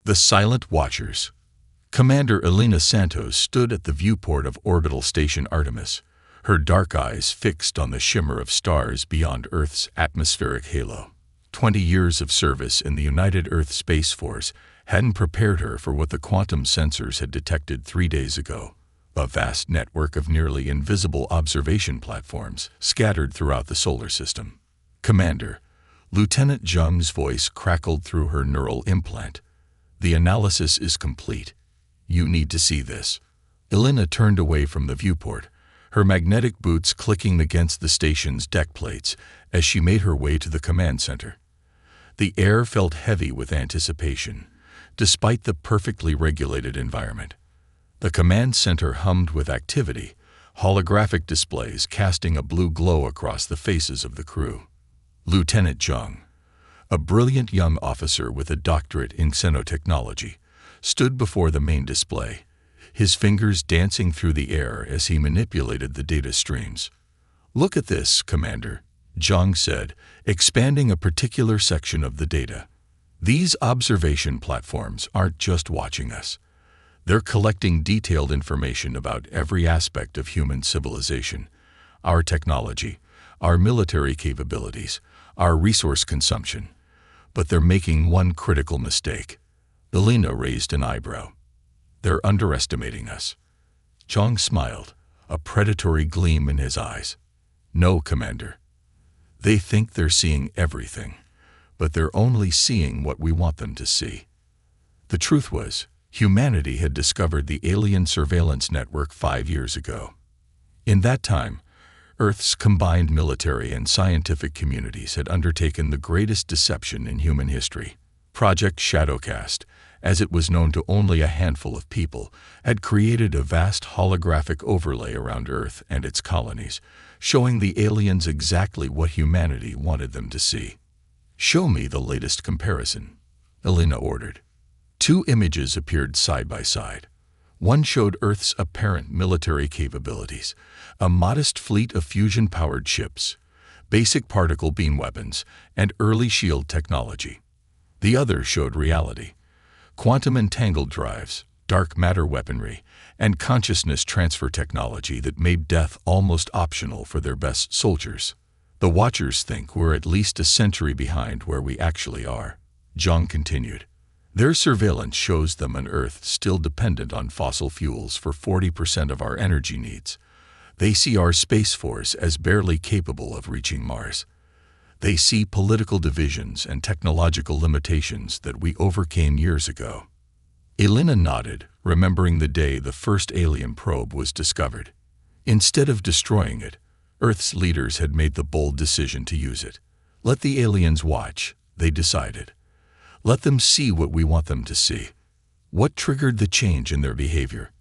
The Silent Watchers. Commander Elena Santos stood at the viewport of Orbital Station Artemis, her dark eyes fixed on the shimmer of stars beyond Earth's atmospheric halo. 20 years of service in the United Earth Space Force hadn't prepared her for what the quantum sensors had detected 3 days ago. A vast network of nearly invisible observation platforms scattered throughout the solar system. Commander, Lieutenant Zheng's voice crackled through her neural implant. The analysis is complete. You need to see this. Elena turned away from the viewport, her magnetic boots clicking against the station's deck plates as she made her way to the command center. The air felt heavy with anticipation, despite the perfectly regulated environment. The command center hummed with activity, holographic displays casting a blue glow across the faces of the crew. Lieutenant Zheng, a brilliant young officer with a doctorate in xenotechnology, stood before the main display, his fingers dancing through the air as he manipulated the data streams. "Look at this, Commander," Zheng said, expanding a particular section of the data. "These observation platforms aren't just watching us. They're collecting detailed information about every aspect of human civilization, our technology, our military capabilities, our resource consumption. But they're making one critical mistake." Elena raised an eyebrow. "They're underestimating us." Zheng smiled, a predatory gleam in his eyes. "No, Commander. They think they're seeing everything, but they're only seeing what we want them to see." The truth was, humanity had discovered the alien surveillance network 5 years ago. In that time, Earth's combined military and scientific communities had undertaken the greatest deception in human history. Project Shadowcast, as it was known to only a handful of people, had created a vast holographic overlay around Earth and its colonies, showing the aliens exactly what humanity wanted them to see. "Show me the latest comparison," Elena ordered. 2 images appeared side by side. One showed Earth's apparent military capabilities, a modest fleet of fusion-powered ships, basic particle beam weapons, and early shield technology. The other showed reality: quantum entangled drives, dark matter weaponry, and consciousness transfer technology that made death almost optional for their best soldiers. "The Watchers think we're at least a century behind where we actually are," Zheng continued. "Their surveillance shows them an Earth still dependent on fossil fuels for 40% of our energy needs. They see our Space Force as barely capable of reaching Mars. They see political divisions and technological limitations that we overcame years ago." Elena nodded, remembering the day the first alien probe was discovered. Instead of destroying it, Earth's leaders had made the bold decision to use it. "Let the aliens watch," they decided. "Let them see what we want them to see." "What triggered the change in their behavior?"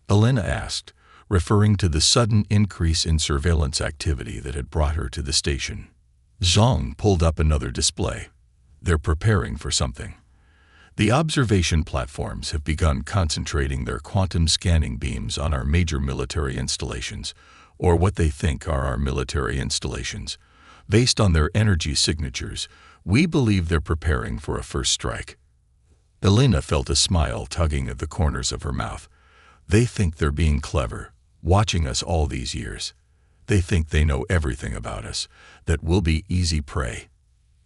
Elena asked, referring to the sudden increase in surveillance activity that had brought her to the station. Zheng pulled up another display. "They're preparing for something. The observation platforms have begun concentrating their quantum scanning beams on our major military installations, or what they think are our military installations. Based on their energy signatures, we believe they're preparing for a first strike." Elena felt a smile tugging at the corners of her mouth. "They think they're being clever, watching us all these years. They think they know everything about us, that we'll be easy prey."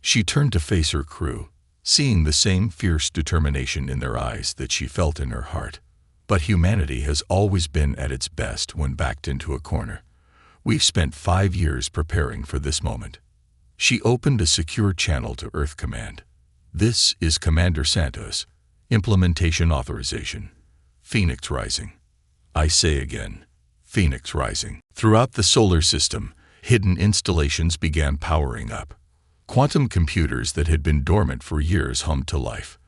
She turned to face her crew, seeing the same fierce determination in their eyes that she felt in her heart. "But humanity has always been at its best when backed into a corner. We've spent 5 years preparing for this moment." She opened a secure channel to Earth Command. "This is Commander Santos. Implementation authorization. Phoenix Rising. I say again, Phoenix Rising." Throughout the solar system, hidden installations began powering up. Quantum computers that had been dormant for years hummed to life.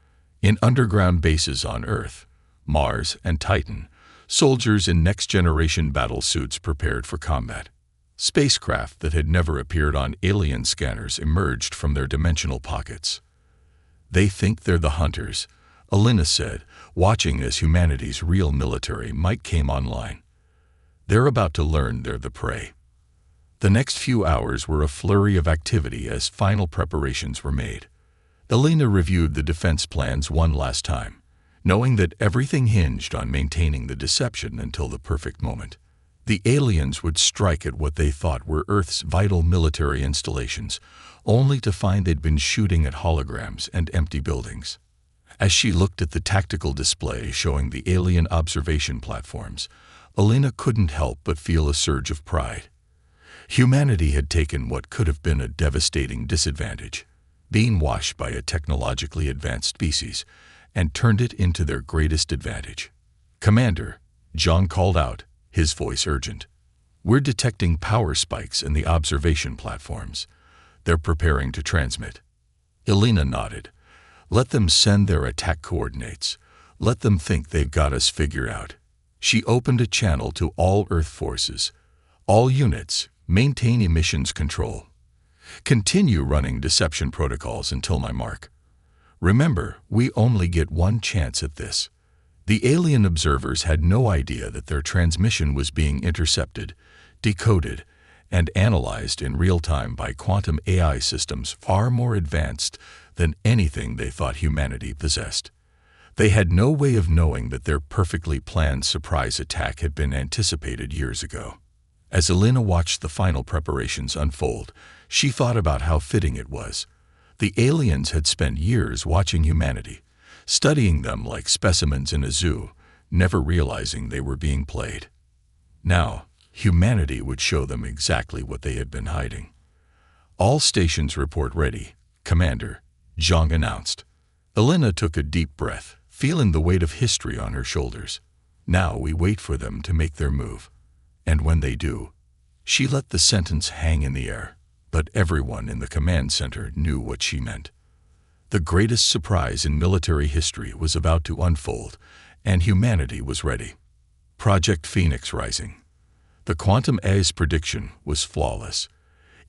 In underground bases on Earth, Mars, and Titan, soldiers in next-generation battle suits prepared for combat. Spacecraft that had never appeared on alien scanners emerged from their dimensional pockets. "They think they're the hunters," Elena said, watching as humanity's real military might came online. "They're about to learn they're the prey." The next few hours were a flurry of activity as final preparations were made. Elena reviewed the defense plans one last time, knowing that everything hinged on maintaining the deception until the perfect moment. The aliens would strike at what they thought were Earth's vital military installations, only to find they'd been shooting at holograms and empty buildings. As she looked at the tactical display showing the alien observation platforms, Elena couldn't help but feel a surge of pride. Humanity had taken what could have been a devastating disadvantage, being washed by a technologically advanced species, and turned it into their greatest advantage. "Commander," John called out, his voice urgent. "We're detecting power spikes in the observation platforms. They're preparing to transmit." Elena nodded. "Let them send their attack coordinates. Let them think they've got us figured out." She opened a channel to all Earth forces. "All units, maintain emissions control. Continue running deception protocols until my mark. Remember, we only get one chance at this." The alien observers had no idea that their transmission was being intercepted, decoded, and analyzed in real time by quantum AI systems far more advanced than anything they thought humanity possessed. They had no way of knowing that their perfectly planned surprise attack had been anticipated years ago. As Elena watched the final preparations unfold, she thought about how fitting it was. The aliens had spent years watching humanity, studying them like specimens in a zoo, never realizing they were being played. Now, humanity would show them exactly what they had been hiding. "All stations report ready, Commander," Zhang announced. Elena took a deep breath, feeling the weight of history on her shoulders. "Now we wait for them to make their move. And when they do..." She let the sentence hang in the air, but everyone in the command center knew what she meant. The greatest surprise in military history was about to unfold, and humanity was ready. Project Phoenix Rising. The Quantum A's prediction was flawless.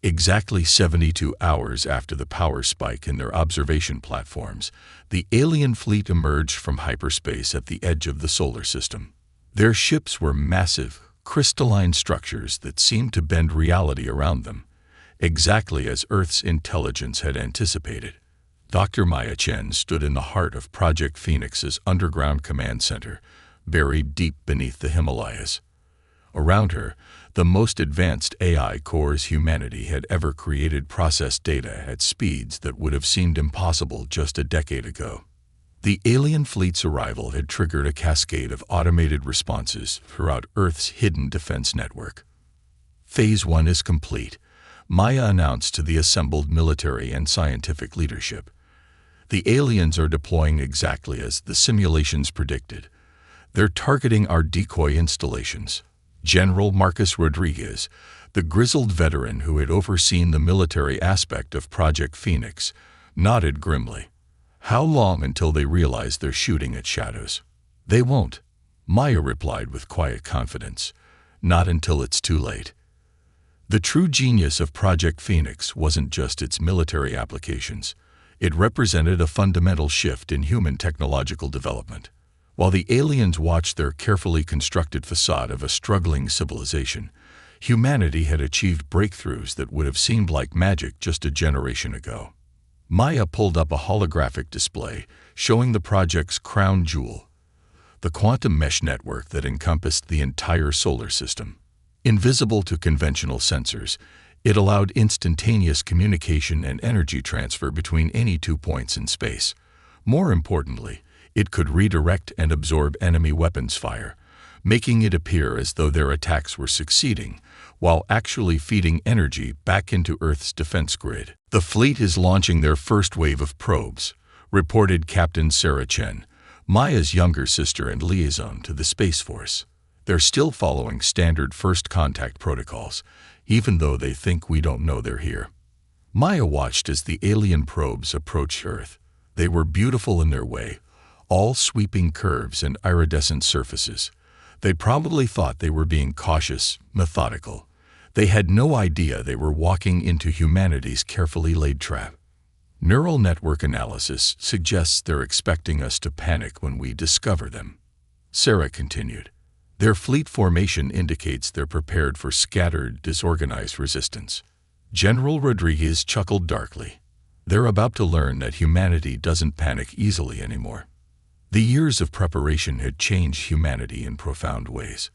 Exactly 72 hours after the power spike in their observation platforms, the alien fleet emerged from hyperspace at the edge of the solar system. Their ships were massive, crystalline structures that seemed to bend reality around them, exactly as Earth's intelligence had anticipated. Dr. Maya Chen stood in the heart of Project Phoenix's underground command center, buried deep beneath the Himalayas. Around her, the most advanced AI cores humanity had ever created processed data at speeds that would have seemed impossible just a decade ago. The alien fleet's arrival had triggered a cascade of automated responses throughout Earth's hidden defense network. "Phase 1 is complete," Maya announced to the assembled military and scientific leadership. "The aliens are deploying exactly as the simulations predicted. They're targeting our decoy installations." General Marcus Rodriguez, the grizzled veteran who had overseen the military aspect of Project Phoenix, nodded grimly. "How long until they realize they're shooting at shadows?" "They won't," Maya replied with quiet confidence. "Not until it's too late." The true genius of Project Phoenix wasn't just its military applications. It represented a fundamental shift in human technological development. While the aliens watched their carefully constructed facade of a struggling civilization, humanity had achieved breakthroughs that would have seemed like magic just a generation ago. Maya pulled up a holographic display showing the project's crown jewel, the quantum mesh network that encompassed the entire solar system. Invisible to conventional sensors, it allowed instantaneous communication and energy transfer between any 2 points in space. More importantly, it could redirect and absorb enemy weapons fire, making it appear as though their attacks were succeeding, while actually feeding energy back into Earth's defense grid. "The fleet is launching their first wave of probes," reported Captain Sarah Chen, Maya's younger sister and liaison to the Space Force. "They're still following standard first contact protocols, even though they think we don't know they're here." Maya watched as the alien probes approached Earth. They were beautiful in their way, all sweeping curves and iridescent surfaces. They probably thought they were being cautious, methodical. They had no idea they were walking into humanity's carefully laid trap. "Neural network analysis suggests they're expecting us to panic when we discover them," Sarah continued. "Their fleet formation indicates they're prepared for scattered, disorganized resistance." General Rodriguez chuckled darkly. They're about to learn that humanity doesn't panic easily anymore. The years of preparation had changed humanity in profound ways.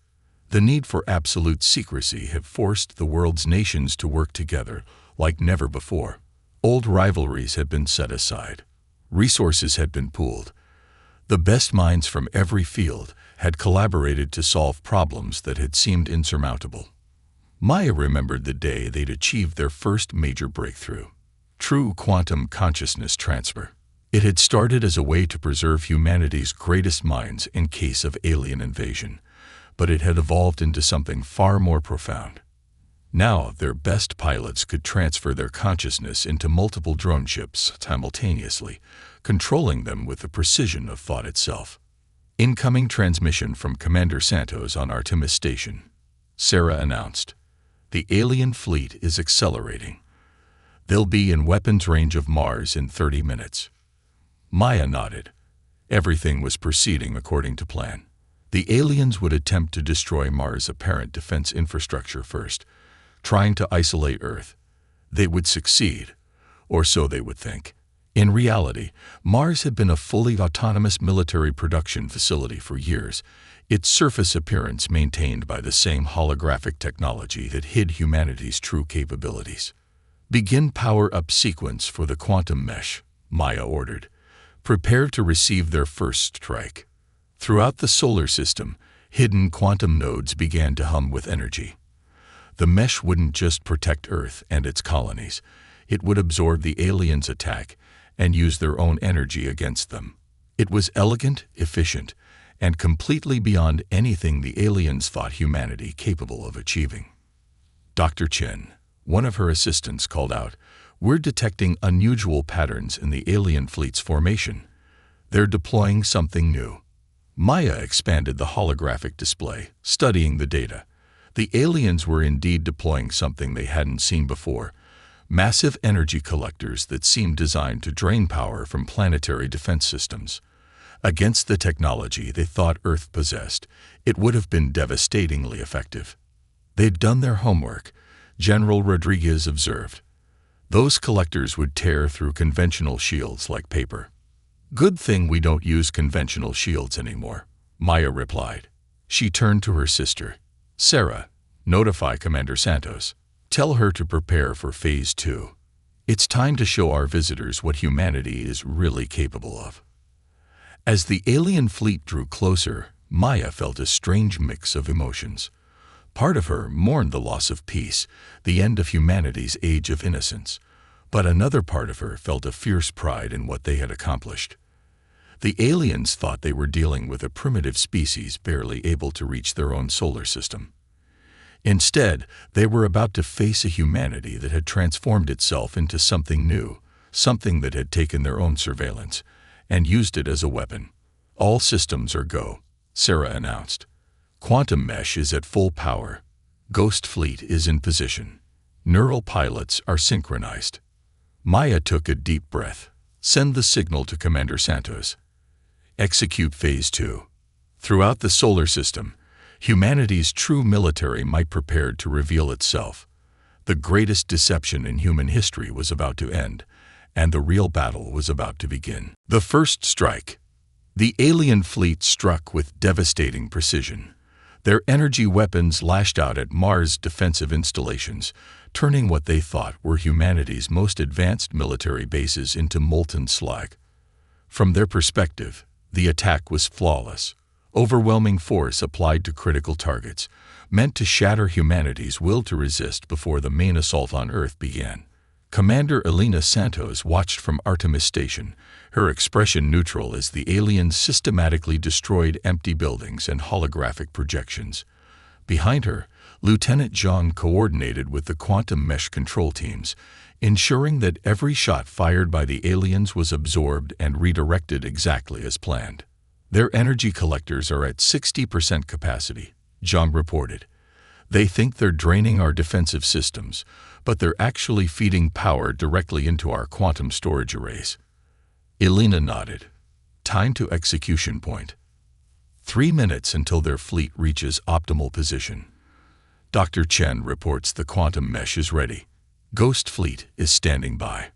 The need for absolute secrecy had forced the world's nations to work together like never before. Old rivalries had been set aside. Resources had been pooled. The best minds from every field had collaborated to solve problems that had seemed insurmountable. Maya remembered the day they'd achieved their first major breakthrough: true quantum consciousness transfer. It had started as a way to preserve humanity's greatest minds in case of alien invasion, but it had evolved into something far more profound. Now, their best pilots could transfer their consciousness into multiple drone ships simultaneously, controlling them with the precision of thought itself. Incoming transmission from Commander Santos on Artemis Station. Sarah announced. The alien fleet is accelerating. They'll be in weapons range of Mars in 30 minutes. Maya nodded. Everything was proceeding according to plan. The aliens would attempt to destroy Mars' apparent defense infrastructure first, trying to isolate Earth. They would succeed, or so they would think. In reality, Mars had been a fully autonomous military production facility for years, its surface appearance maintained by the same holographic technology that hid humanity's true capabilities. Begin power-up sequence for the quantum mesh, Maya ordered. Prepare to receive their first strike. Throughout the solar system, hidden quantum nodes began to hum with energy. The mesh wouldn't just protect Earth and its colonies. It would absorb the aliens' attack and use their own energy against them. It was elegant, efficient, and completely beyond anything the aliens thought humanity capable of achieving. Dr. Chen, one of her assistants, called out, "We're detecting unusual patterns in the alien fleet's formation. They're deploying something new." Maya expanded the holographic display, studying the data. The aliens were indeed deploying something they hadn't seen before: massive energy collectors that seemed designed to drain power from planetary defense systems. Against the technology they thought Earth possessed, it would have been devastatingly effective. They'd done their homework, General Rodriguez observed. Those collectors would tear through conventional shields like paper. "Good thing we don't use conventional shields anymore," Maya replied. She turned to her sister. "Sarah, notify Commander Santos. Tell her to prepare for Phase 2. It's time to show our visitors what humanity is really capable of." As the alien fleet drew closer, Maya felt a strange mix of emotions. Part of her mourned the loss of peace, the end of humanity's age of innocence, but another part of her felt a fierce pride in what they had accomplished. The aliens thought they were dealing with a primitive species barely able to reach their own solar system. Instead, they were about to face a humanity that had transformed itself into something new, something that had taken their own surveillance and used it as a weapon. "All systems are go," Sarah announced. "Quantum mesh is at full power. Ghost fleet is in position. Neural pilots are synchronized." Maya took a deep breath. "Send the signal to Commander Santos. Execute Phase 2. Throughout the solar system, humanity's true military might prepare to reveal itself. The greatest deception in human history was about to end, and the real battle was about to begin." The first strike. The alien fleet struck with devastating precision. Their energy weapons lashed out at Mars' defensive installations, turning what they thought were humanity's most advanced military bases into molten slag. From their perspective, the attack was flawless. Overwhelming force applied to critical targets, meant to shatter humanity's will to resist before the main assault on Earth began. Commander Elena Santos watched from Artemis Station, her expression neutral as the aliens systematically destroyed empty buildings and holographic projections. Behind her, Lieutenant Zhang coordinated with the quantum mesh control teams, ensuring that every shot fired by the aliens was absorbed and redirected exactly as planned. "Their energy collectors are at 60% capacity," Zhang reported. "They think they're draining our defensive systems, but they're actually feeding power directly into our quantum storage arrays." Elena nodded. "Time to execution point. 3 minutes until their fleet reaches optimal position." Dr. Chen reports the quantum mesh is ready. Ghost fleet is standing by.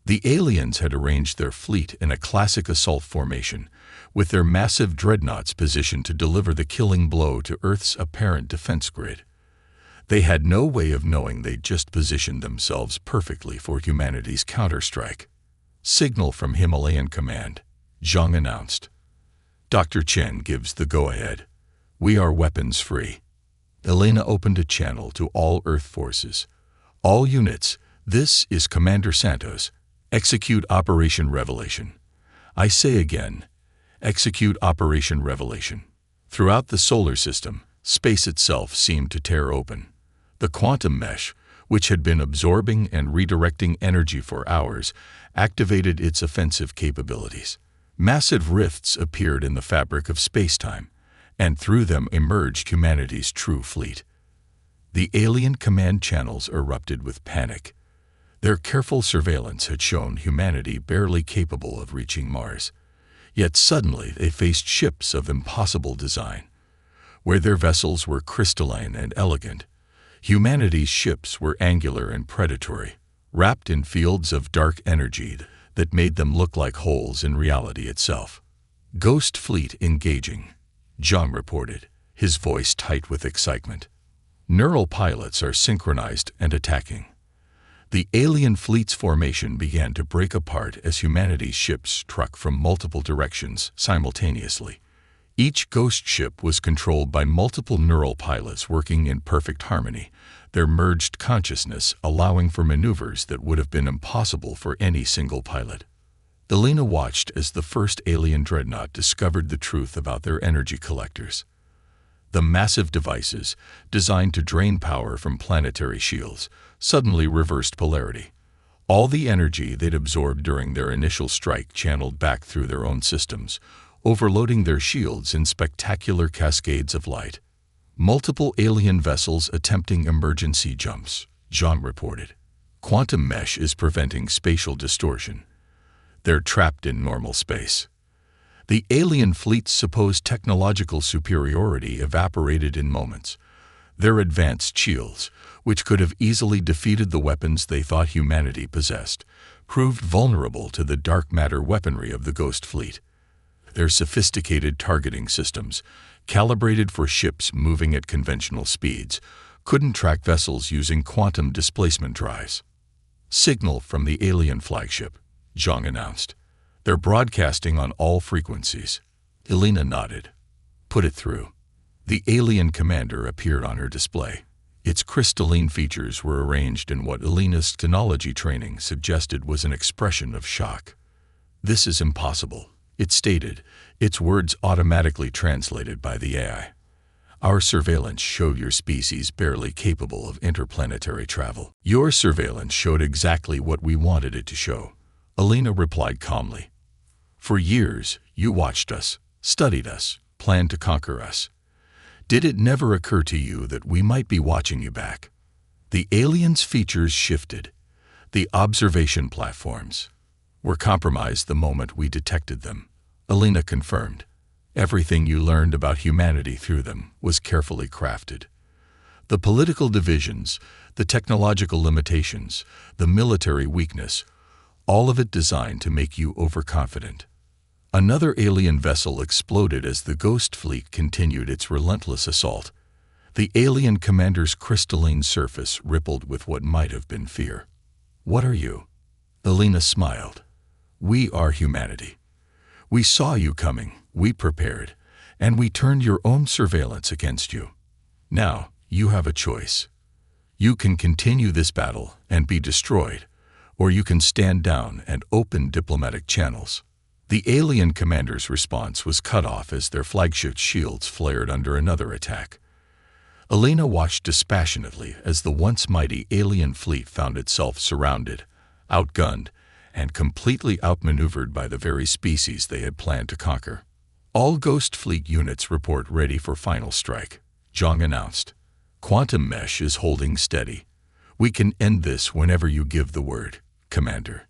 The aliens had arranged their fleet in a classic assault formation, with their massive dreadnoughts positioned to deliver the killing blow to Earth's apparent defense grid. They had no way of knowing they'd just positioned themselves perfectly for humanity's counterstrike. "Signal from Himalayan Command," Zhang announced. Dr. Chen gives the go-ahead. "We are weapons free." Elena opened a channel to all Earth forces. "All units, this is Commander Santos. Execute Operation Revelation." "I say again, execute Operation Revelation." Throughout the solar system, space itself seemed to tear open. The quantum mesh, which had been absorbing and redirecting energy for hours, activated its offensive capabilities. Massive rifts appeared in the fabric of space-time, and through them emerged humanity's true fleet. The alien command channels erupted with panic. Their careful surveillance had shown humanity barely capable of reaching Mars. Yet suddenly they faced ships of impossible design. Where their vessels were crystalline and elegant, humanity's ships were angular and predatory, wrapped in fields of dark energy that made them look like holes in reality itself. "Ghost fleet engaging," Zhang reported, his voice tight with excitement. "Neural pilots are synchronized and attacking." The alien fleet's formation began to break apart as humanity's ships struck from multiple directions simultaneously. Each ghost ship was controlled by multiple neural pilots working in perfect harmony, their merged consciousness allowing for maneuvers that would have been impossible for any single pilot. Elena watched as the first alien dreadnought discovered the truth about their energy collectors. The massive devices, designed to drain power from planetary shields, suddenly reversed polarity. All the energy they'd absorbed during their initial strike channeled back through their own systems, overloading their shields in spectacular cascades of light. "Multiple alien vessels attempting emergency jumps," Zhang reported. "Quantum mesh is preventing spatial distortion. They're trapped in normal space." The alien fleet's supposed technological superiority evaporated in moments. Their advanced shields, which could have easily defeated the weapons they thought humanity possessed, proved vulnerable to the dark matter weaponry of the Ghost Fleet. Their sophisticated targeting systems, calibrated for ships moving at conventional speeds, couldn't track vessels using quantum displacement drives. "Signal from the alien flagship," Zhang announced. "They're broadcasting on all frequencies." Elena nodded. "Put it through." The alien commander appeared on her display. Its crystalline features were arranged in what Elena's technology training suggested was an expression of shock. "This is impossible," it stated, its words automatically translated by the AI. "Our surveillance showed your species barely capable of interplanetary travel." "Your surveillance showed exactly what we wanted it to show," Elena replied calmly. "For years, you watched us, studied us, planned to conquer us. Did it never occur to you that we might be watching you back?" The aliens' features shifted. The observation platforms were compromised the moment we detected them, Elena confirmed. Everything you learned about humanity through them was carefully crafted. The political divisions, the technological limitations, the military weakness, all of it designed to make you overconfident. Another alien vessel exploded as the Ghost Fleet continued its relentless assault. The alien commander's crystalline surface rippled with what might have been fear. "What are you?" Elena smiled. "We are humanity. We saw you coming, we prepared, and we turned your own surveillance against you. Now, you have a choice. You can continue this battle and be destroyed, or you can stand down and open diplomatic channels." The alien commander's response was cut off as their flagship shields flared under another attack. Elena watched dispassionately as the once mighty alien fleet found itself surrounded, outgunned, and completely outmaneuvered by the very species they had planned to conquer. "All Ghost Fleet units report ready for final strike," Zhang announced. "Quantum mesh is holding steady. We can end this whenever you give the word, Commander."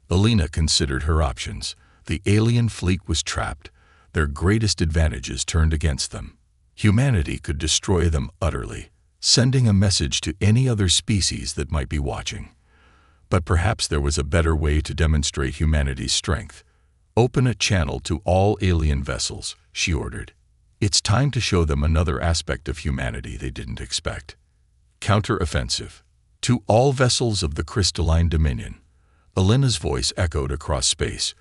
Elena considered her options. The alien fleet was trapped, their greatest advantages turned against them. Humanity could destroy them utterly, sending a message to any other species that might be watching. But perhaps there was a better way to demonstrate humanity's strength. Open a channel to all alien vessels, she ordered. It's time to show them another aspect of humanity they didn't expect. Counter-offensive. To all vessels of the crystalline dominion. Alina's voice echoed across space,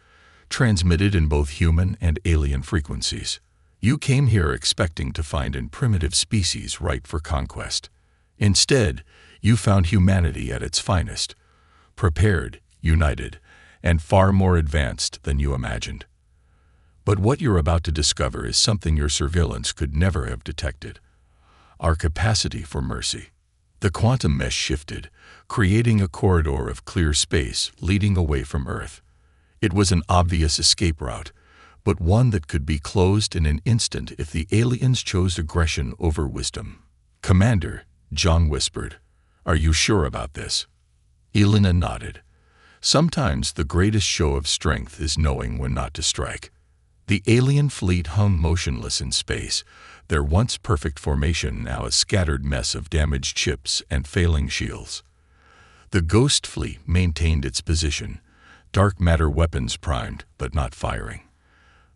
transmitted in both human and alien frequencies. You came here expecting to find a primitive species ripe for conquest. Instead, you found humanity at its finest, prepared, united, and far more advanced than you imagined. But what you're about to discover is something your surveillance could never have detected. Our capacity for mercy. The quantum mesh shifted, creating a corridor of clear space leading away from Earth. It was an obvious escape route, but one that could be closed in an instant if the aliens chose aggression over wisdom. "Commander," John whispered, "are you sure about this?" Elena nodded. Sometimes the greatest show of strength is knowing when not to strike. The alien fleet hung motionless in space, their once perfect formation now a scattered mess of damaged ships and failing shields. The Ghost Fleet maintained its position, dark matter weapons primed but not firing.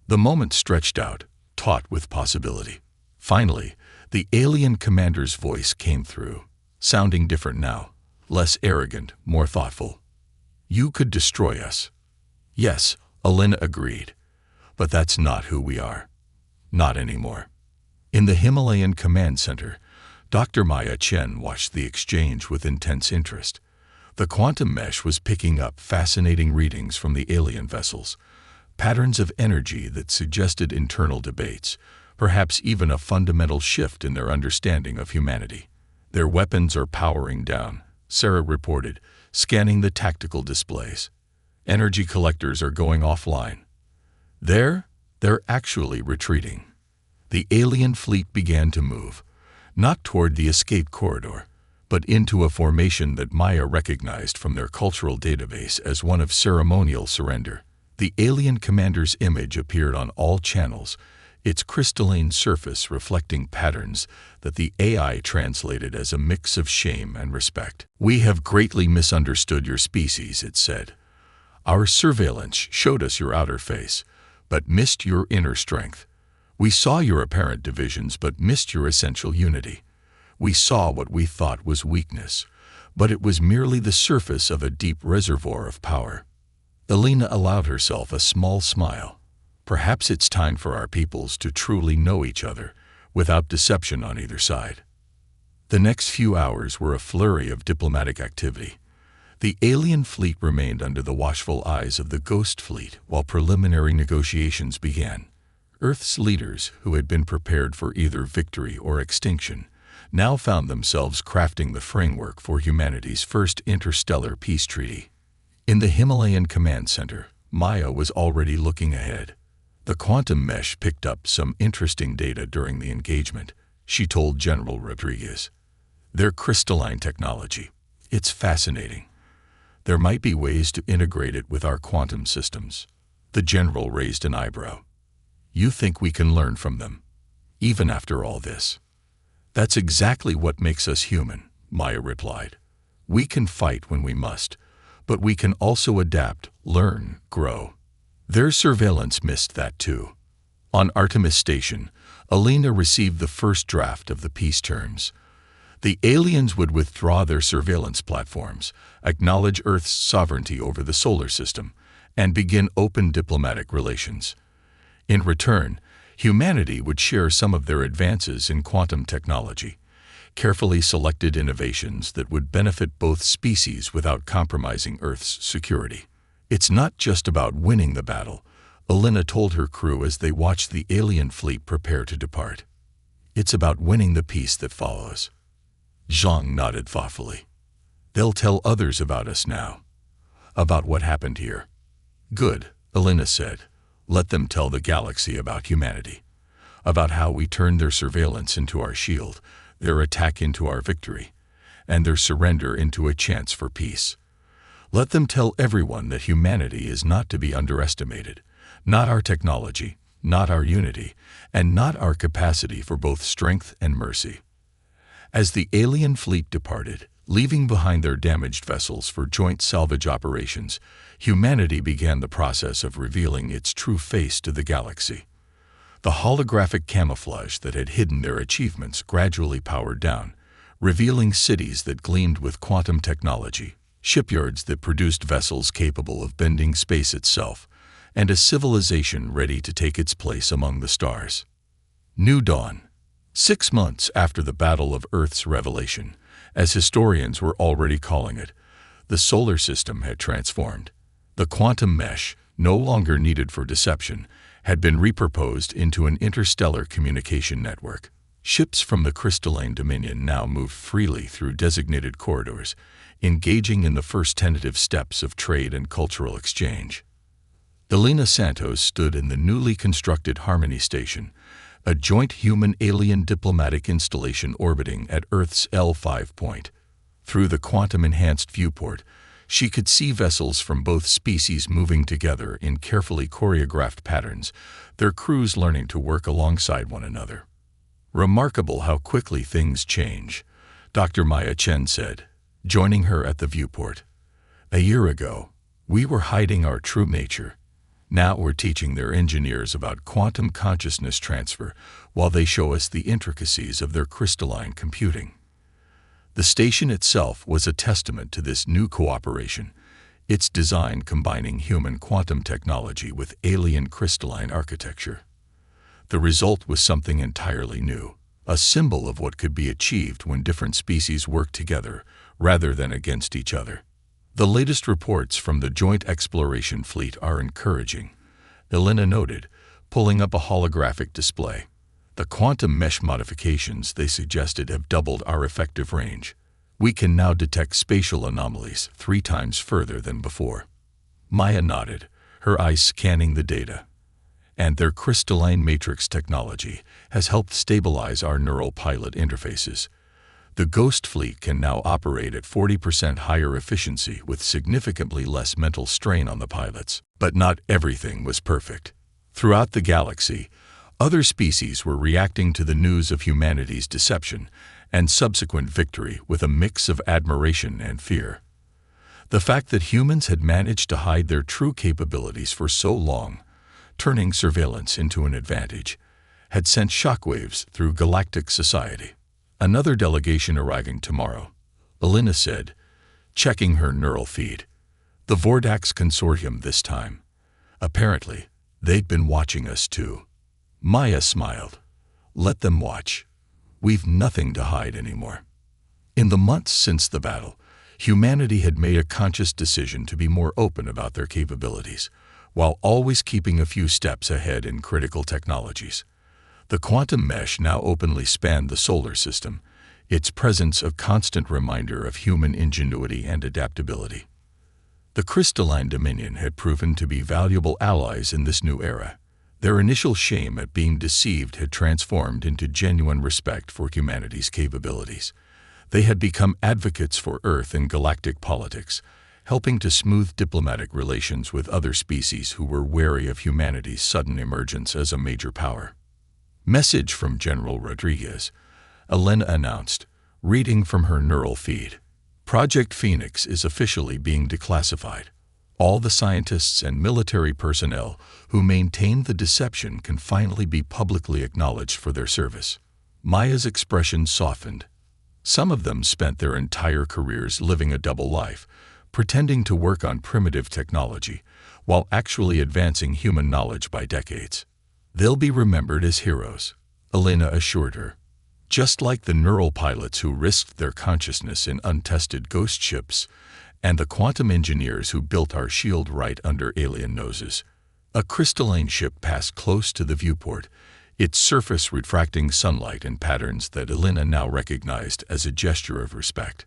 The moment stretched out, taut with possibility. Finally, the alien commander's voice came through, sounding different now, less arrogant, more thoughtful. "You could destroy us." "Yes," Elena agreed. "But that's not who we are. Not anymore." In the Himalayan Command Center, Dr. Maya Chen watched the exchange with intense interest. The quantum mesh was picking up fascinating readings from the alien vessels, patterns of energy that suggested internal debates, perhaps even a fundamental shift in their understanding of humanity. "Their weapons are powering down," Sarah reported, scanning the tactical displays. "Energy collectors are going offline." They're actually retreating. The alien fleet began to move, not toward the escape corridor, but into a formation that Maya recognized from their cultural database as one of ceremonial surrender. The alien commander's image appeared on all channels, its crystalline surface reflecting patterns that the AI translated as a mix of shame and respect. "We have greatly misunderstood your species," it said. "Our surveillance showed us your outer face, but missed your inner strength. We saw your apparent divisions but missed your essential unity. We saw what we thought was weakness, but it was merely the surface of a deep reservoir of power." Elena allowed herself a small smile. Perhaps it's time for our peoples to truly know each other, without deception on either side. The next few hours were a flurry of diplomatic activity. The alien fleet remained under the watchful eyes of the Ghost Fleet while preliminary negotiations began. Earth's leaders, who had been prepared for either victory or extinction, now found themselves crafting the framework for humanity's first interstellar peace treaty. In the Himalayan Command Center, Maya was already looking ahead. The quantum mesh picked up some interesting data during the engagement, she told General Rodriguez. "Their crystalline technology. It's fascinating. There might be ways to integrate it with our quantum systems." The general raised an eyebrow. "You think we can learn from them, even after all this?" "That's exactly what makes us human," Maya replied. "We can fight when we must, but we can also adapt, learn, grow." Their surveillance missed that too. On Artemis Station, Elena received the first draft of the peace terms. The aliens would withdraw their surveillance platforms, acknowledge Earth's sovereignty over the solar system, and begin open diplomatic relations. In return, humanity would share some of their advances in quantum technology, carefully selected innovations that would benefit both species without compromising Earth's security. "It's not just about winning the battle," Elena told her crew as they watched the alien fleet prepare to depart. "It's about winning the peace that follows." Zhang nodded thoughtfully. "They'll tell others about us now. About what happened here." "Good," Elena said. "Let them tell the galaxy about humanity. About how we turned their surveillance into our shield, their attack into our victory, and their surrender into a chance for peace. Let them tell everyone that humanity is not to be underestimated, not our technology, not our unity, and not our capacity for both strength and mercy." As the alien fleet departed, Leaving behind their damaged vessels for joint salvage operations, humanity began the process of revealing its true face to the galaxy. The holographic camouflage that had hidden their achievements gradually powered down, revealing cities that gleamed with quantum technology, shipyards that produced vessels capable of bending space itself, and a civilization ready to take its place among the stars. New Dawn. 6 months after the Battle of Earth's revelation, as historians were already calling it, the solar system had transformed. The quantum mesh, no longer needed for deception, had been repurposed into an interstellar communication network. Ships from the crystalline dominion now moved freely through designated corridors, engaging in the first tentative steps of trade and cultural exchange. Elena Santos stood in the newly constructed Harmony Station, a joint human-alien diplomatic installation orbiting at Earth's L5 point. Through the quantum-enhanced viewport, she could see vessels from both species moving together in carefully choreographed patterns, their crews learning to work alongside one another. "Remarkable how quickly things change," Dr. Maya Chen said, joining her at the viewport. "A year ago, we were hiding our true nature. Now we're teaching their engineers about quantum consciousness transfer while they show us the intricacies of their crystalline computing." The station itself was a testament to this new cooperation, its design combining human quantum technology with alien crystalline architecture. The result was something entirely new, a symbol of what could be achieved when different species work together rather than against each other. The latest reports from the Joint Exploration Fleet are encouraging, Elena noted, pulling up a holographic display. The quantum mesh modifications they suggested have doubled our effective range. We can now detect spatial anomalies 3 times further than before. Maya nodded, her eyes scanning the data. And their crystalline matrix technology has helped stabilize our neural pilot interfaces. The Ghost Fleet can now operate at 40% higher efficiency with significantly less mental strain on the pilots. But not everything was perfect. Throughout the galaxy, other species were reacting to the news of humanity's deception and subsequent victory with a mix of admiration and fear. The fact that humans had managed to hide their true capabilities for so long, turning surveillance into an advantage, had sent shockwaves through galactic society. "Another delegation arriving tomorrow," Elena said, checking her neural feed. "The Vordax Consortium this time. Apparently, they'd been watching us too." Maya smiled. "Let them watch. We've nothing to hide anymore." In the months since the battle, humanity had made a conscious decision to be more open about their capabilities, while always keeping a few steps ahead in critical technologies. The quantum mesh now openly spanned the solar system, its presence a constant reminder of human ingenuity and adaptability. The crystalline dominion had proven to be valuable allies in this new era. Their initial shame at being deceived had transformed into genuine respect for humanity's capabilities. They had become advocates for Earth in galactic politics, helping to smooth diplomatic relations with other species who were wary of humanity's sudden emergence as a major power. "Message from General Rodriguez," Elena announced, reading from her neural feed. "Project Phoenix is officially being declassified. All the scientists and military personnel who maintained the deception can finally be publicly acknowledged for their service." Maya's expression softened. Some of them spent their entire careers living a double life, pretending to work on primitive technology, while actually advancing human knowledge by decades. "They'll be remembered as heroes," Elena assured her. "Just like the neural pilots who risked their consciousness in untested ghost ships, and the quantum engineers who built our shield right under alien noses." A crystalline ship passed close to the viewport, its surface refracting sunlight in patterns that Elena now recognized as a gesture of respect.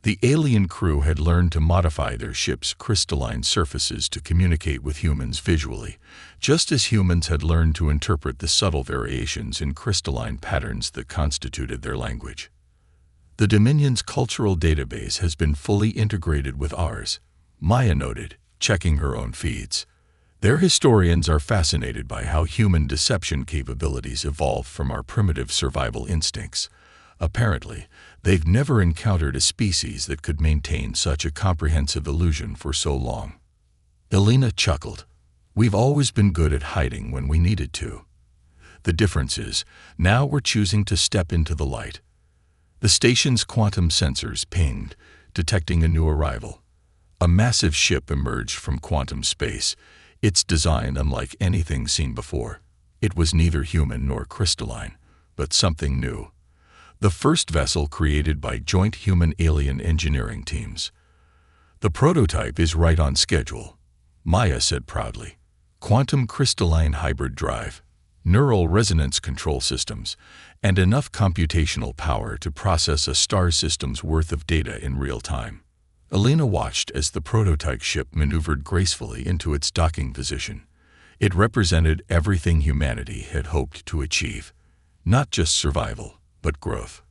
The alien crew had learned to modify their ship's crystalline surfaces to communicate with humans visually, just as humans had learned to interpret the subtle variations in crystalline patterns that constituted their language. "The Dominion's cultural database has been fully integrated with ours," Maya noted, checking her own feeds. "Their historians are fascinated by how human deception capabilities evolved from our primitive survival instincts. Apparently, They've never encountered a species that could maintain such a comprehensive illusion for so long. Elena chuckled. We've always been good at hiding when we needed to. The difference is, now we're choosing to step into the light. The station's quantum sensors pinged, detecting a new arrival. A massive ship emerged from quantum space, its design unlike anything seen before. It was neither human nor crystalline, but something new. The first vessel created by joint human-alien engineering teams. The prototype is right on schedule, Maya said proudly. Quantum crystalline hybrid drive, neural resonance control systems, and enough computational power to process a star system's worth of data in real time. Elena watched as the prototype ship maneuvered gracefully into its docking position. It represented everything humanity had hoped to achieve. Not just survival, but growth.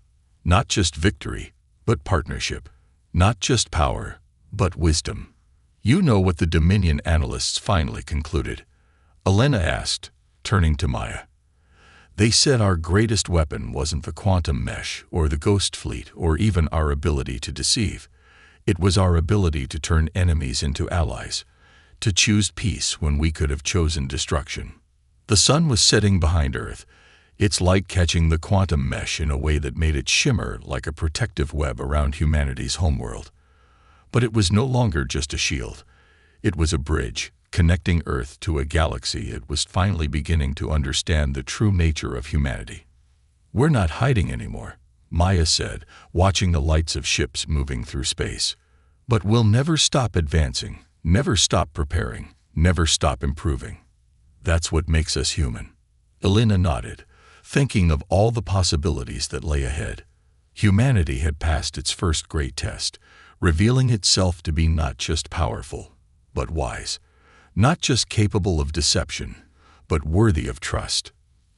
Not just victory, but partnership. Not just power, but wisdom. You know what the Dominion analysts finally concluded? Elena asked, turning to Maya. They said our greatest weapon wasn't the quantum mesh or the ghost fleet or even our ability to deceive. It was our ability to turn enemies into allies, to choose peace when we could have chosen destruction. The sun was setting behind Earth, its light catching the quantum mesh in a way that made it shimmer like a protective web around humanity's homeworld. But it was no longer just a shield. It was a bridge, connecting Earth to a galaxy it was finally beginning to understand the true nature of humanity. We're not hiding anymore, Maya said, watching the lights of ships moving through space. But we'll never stop advancing, never stop preparing, never stop improving. That's what makes us human. Elena nodded, thinking of all the possibilities that lay ahead. Humanity had passed its first great test, revealing itself to be not just powerful, but wise. Not just capable of deception, but worthy of trust.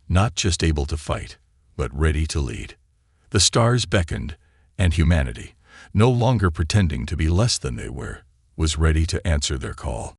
Not just able to fight, but ready to lead. The stars beckoned, and humanity, no longer pretending to be less than they were, was ready to answer their call.